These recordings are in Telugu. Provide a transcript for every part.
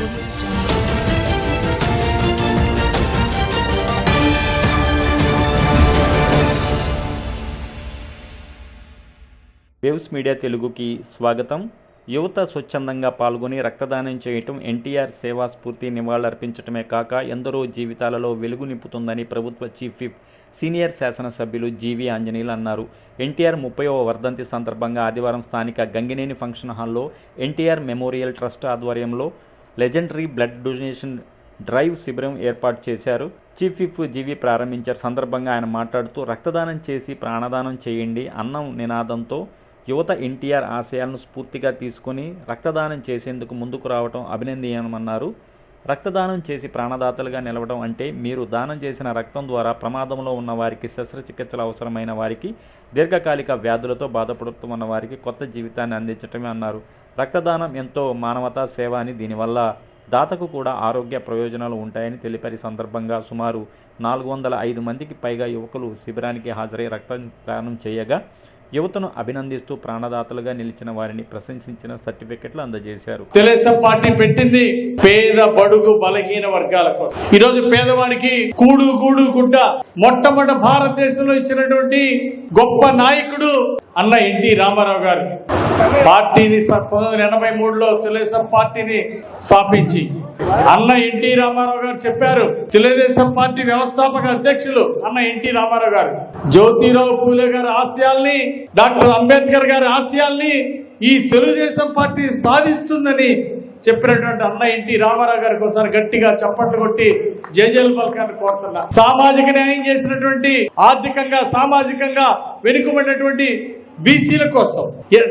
వేవ్స్ మీడియా తెలుగుకి స్వాగతం. యువత స్వచ్ఛందంగా పాల్గొని రక్తదానం చేయటం ఎన్టీఆర్ సేవా స్ఫూర్తి నివాళులర్పించటమే కాక ఎందరో జీవితాలలో వెలుగు నింపుతుందని ప్రభుత్వ చీఫ్ విప్ సీనియర్ శాసనసభ్యులు జీవి ఆంజనేయులు అన్నారు. ఎన్టీఆర్ 30వ వర్ధంతి సందర్భంగా ఆదివారం స్థానిక గంగినేని ఫంక్షన్ హాల్లో ఎన్టీఆర్ మెమోరియల్ ట్రస్ట్ ఆధ్వర్యంలో లెజెండరీ బ్లడ్ డొనేషన్ డ్రైవ్ శిబిరం ఏర్పాటు చేశారు. చీఫ్ విప్ జీవి ప్రారంభించారు. సందర్భంగా ఆయన మాట్లాడుతూ రక్తదానం చేసి ప్రాణదానం చేయండి అన్న నినాదంతో యువత ఎన్టీఆర్ ఆశయాలను స్ఫూర్తిగా తీసుకొని రక్తదానం చేసేందుకు ముందుకు రావడం అభినందనీయమన్నారు. రక్తదానం చేసి ప్రాణదాతలుగా నిలవడం అంటే మీరు దానం చేసిన రక్తం ద్వారా ప్రమాదంలో ఉన్న వారికి, శస్త్రచికిత్సలు అవసరమైన వారికి, దీర్ఘకాలిక వ్యాధులతో బాధపడుతున్న వారికి కొత్త జీవితాన్ని అందించటమే అన్నారు. రక్తదానం ఎంతో మానవతా సేవ అని, దీనివల్ల దాతకు కూడా ఆరోగ్య ప్రయోజనాలు ఉంటాయని తెలిపారు. ఈ సందర్భంగా సుమారు 405 మందికి పైగా యువకులు శిబిరానికి హాజరై రక్తదానం చేయగా యువతను అభినందిస్తూ ప్రాణదాతలుగా నిలిచిన వారిని ప్రశంసించిన సర్టిఫికెట్లు అందజేశారు. తెలుగుదేశం పార్టీ పెట్టింది పేద బడుగు బలహీన వర్గాల కోసం. ఈ రోజు పేదవాడికి కూడు గూడు గుడ్డ మొట్టమొదటి భారతదేశంలో ఇచ్చినటువంటి గొప్ప నాయకుడు అన్న ఎన్టీ రామారావు గారు. పార్టీని 1983లో తెలుగుదేశం పార్టీని స్థాపించి అన్న ఎన్టీ రామారావు గారు చెప్పారు. తెలుగుదేశం పార్టీ వ్యవస్థాపక అధ్యక్షులు అన్న ఎన్టీ రామారావు గారు జ్యోతిరావు పూలే గారి ఆశయాల్ని, డాక్టర్ అంబేద్కర్ గారి ఆశయాల్ని ఈ తెలుగుదేశం పార్టీ సాధిస్తుందని చెప్పినటువంటి అన్న ఎన్టీ రామారావు గారికి ఒకసారి గట్టిగా చప్పట్లు కొట్టి జేజేలు పలకాన్ని కోరుతున్నా. సామాజిక న్యాయం చేసినటువంటి, ఆర్థికంగా సామాజికంగా వెనుకబడినటువంటి బీసీల కోసం,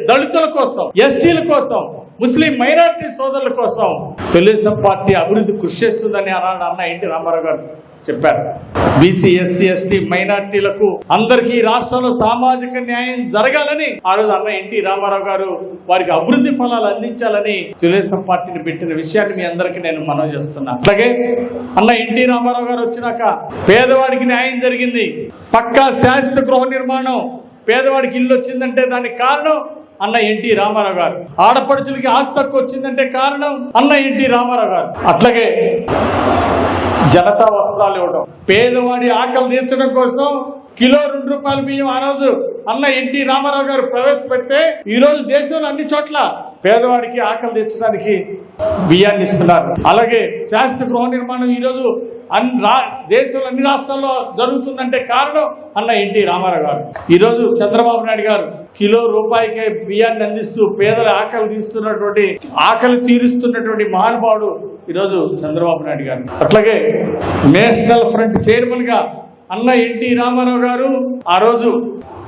దళితుల కోసం, ఎస్టీల కోసం, ముస్లిం మైనారిటీ సోదరుల కోసం తెలుగుదేశం పార్టీ అభివృద్ధి కృషి చేస్తుందని అన్న ఎన్టీ రామారావు గారు చెప్పారు. బీసీ, ఎస్సీ, ఎస్టీ మైనారిటీలకు అందరికీ రాష్ట్రంలో సామాజిక న్యాయం జరగాలని ఆ రోజు అన్న ఎన్టీ రామారావు గారు వారికి అభివృద్ధి ఫలాలు అందించాలని తెలుగుదేశం పార్టీని పెట్టిన విషయాన్ని మీ అందరికీ నేను మనవి చేస్తున్నా. అలాగే అన్న ఎన్టీ రామారావు గారు వచ్చినాక పేదవాడికి న్యాయం జరిగింది. పక్కా శాశ్వత గృహ నిర్మాణం, పేదవాడికి ఇల్లు వచ్చిందంటే దానికి కారణం అన్న ఎన్టీ రామారావు గారు. ఆడపడుచులకి ఆస్తి హక్కు వచ్చిందంటే కారణం అన్న ఎన్టీ రామారావు గారు. అట్లాగే జనతా వస్త్రాలు ఇవ్వడం, పేదవాడి ఆకలి తీర్చడం కోసం కిలో 2 రూపాయల బియ్యం ఆ రోజు అన్న ఎన్టీ రామారావు గారు ప్రవేశపెడితే ఈ రోజు దేశంలో అన్ని చోట్ల పేదవాడికి ఆకలి తీర్చడానికి బియ్యాన్ని ఇస్తున్నారు. అలాగే శాశ్వత గృహ నిర్మాణం ఈ రోజు దేశంలో అన్ని రాష్ట్రాల్లో జరుగుతుందంటే కారణం అన్న ఎన్టీ రామారావు గారు. ఈ రోజు చంద్రబాబు నాయుడు గారు కిలో రూపాయికే బియ్యాన్ని అందిస్తూ పేదల ఆకలి తీరుస్తున్నటువంటి మహానుభావుడు ఈరోజు చంద్రబాబు నాయుడు గారు. అట్లాగే నేషనల్ ఫ్రంట్ చైర్మన్ గా అన్న ఎన్టీ రామారావు గారు ఆ రోజు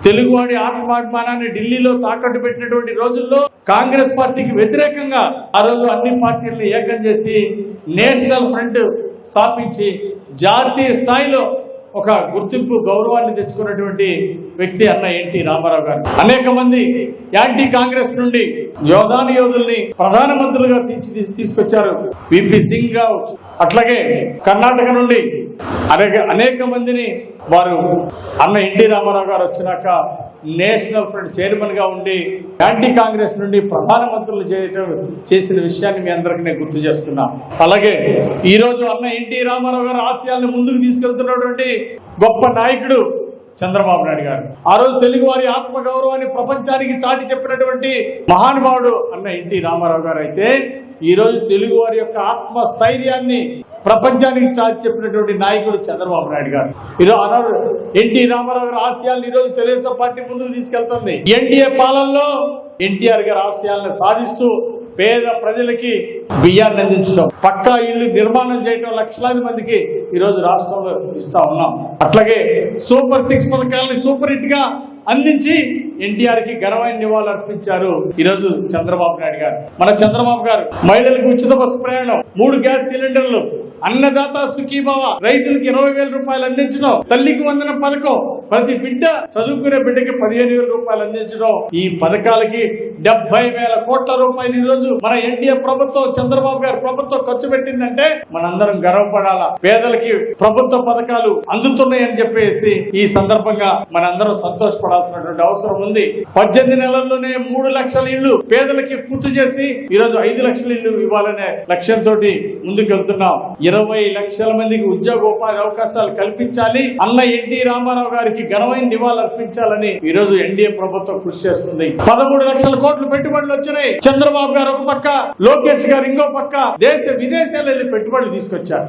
తెలుగువాడి ఆత్మాభిమానాన్ని ఢిల్లీలో తాకట్టు పెట్టినటువంటి రోజుల్లో కాంగ్రెస్ పార్టీకి వ్యతిరేకంగా ఆ రోజు అన్ని పార్టీలను ఏకం చేసి నేషనల్ ఫ్రంట్ స్థాపించి జాతీయ స్థాయిలో ఒక గుర్తింపు, గౌరవాన్ని తెచ్చుకున్నటువంటి వ్యక్తి అన్న ఎన్టీ రామారావు గారు. అనేక మంది యాంటీ కాంగ్రెస్ నుండి యోధుల్ని ప్రధానమంత్రులుగా తీసుకొచ్చారు. విపి సింగ్ కావచ్చు, అట్లాగే కర్ణాటక నుండి అనేక మందిని వారు అన్న ఎన్టీ రామారావు గారు వచ్చినాక నేషనల్ ఫ్రంట్ చైర్మన్ గా ఉండి యాంటీ కాంగ్రెస్ నుండి ప్రధానమంత్రులు చేసిన విషయాన్ని మీ అందరికీ నేను గుర్తు చేస్తున్నా. అలాగే ఈ రోజు అన్న ఎన్టీ రామారావు గారు ఆశయాలను ముందుకు తీసుకెళ్తున్నటువంటి గొప్ప నాయకుడు చంద్రబాబు నాయుడు గారు. ఆ రోజు తెలుగు వారి ఆత్మ గౌరవాన్ని ప్రపంచానికి చాటి చెప్పినటువంటి మహానుభావుడు అన్న ఎన్టీ రామారావు గారు అయితే ఈ రోజు తెలుగు వారి యొక్క ఆత్మస్థైర్యాన్ని ప్రపంచానికి చాటి చెప్పినటువంటి నాయకుడు చంద్రబాబు నాయుడు గారు. ఈరోజు ఎన్టీ రామారావు గారి ఆశయాలను ఈరోజు తెలుగుదేశం పార్టీ ముందుకు తీసుకెళ్తుంది. ఎన్డీఏ పాలనలో ఎన్టీఆర్ గారి ఆశయాలను సాధిస్తూ పేద ప్రజలకి బియ్యాన్ని అందించడం, పక్కా ఇల్లు నిర్మాణం చేయడం లక్షలాది మందికి ఈరోజు రాష్ట్రంలో ఇస్తా ఉన్నాం. అట్లాగే సూపర్ 6 పథకాలని సూపర్ హిట్ గా అందించి ఎన్టీఆర్ కి ఘనమైన నివాళులు అర్పించారు ఈరోజు చంద్రబాబు నాయుడు గారు. మన చంద్రబాబు గారు మహిళలకు ఉచిత బస్సు ప్రయాణం, 3 గ్యాస్ సిలిండర్లు, అన్నదాత సుఖీభవ, రైతులకు 20,000 రూపాయలు అందించడం, తల్లికి వందనం పథకం, ప్రతి బిడ్డ చదువుకునే బిడ్డకి 15,000 రూపాయలు అందించడం, ఈ పథకాలకి 70,000 కోట్ల రూపాయలు ఈ రోజు మన ఎన్డీఏ ప్రభుత్వం, చంద్రబాబు గారి ప్రభుత్వం ఖర్చు పెట్టిందంటే మనందరం గర్వపడాలా. పేదలకి ప్రభుత్వ పథకాలు అందుతున్నాయని చెప్పేసి ఈ సందర్భంగా మనందరం సంతోషపడాల్సినటువంటి అవసరం ఉంది. 18 నెలల్లోనే 3 లక్షల ఇళ్లు పేదలకి పూర్తి చేసి ఈ రోజు 5 లక్షల ఇళ్లు ఇవ్వాలనే లక్ష్యంతో ముందుకెళ్తున్నాం. 20 లక్షల మందికి ఉద్యోగోపాధి అవకాశాలు కల్పించాలి, అన్న ఎన్టీ రామారావు గారికి ఘనమైన నివాళులు అర్పించాలని ఈ రోజు ఎన్డీఏ ప్రభుత్వం కృషి చేస్తుంది. 13 లక్షల కోట్లు పెట్టుబడులు వచ్చినాయి. చంద్రబాబు గారు ఒక పక్క, లోకేష్ గారు ఇంకో పక్క దేశ విదేశాలు వెళ్లి పెట్టుబడులు తీసుకొచ్చారు.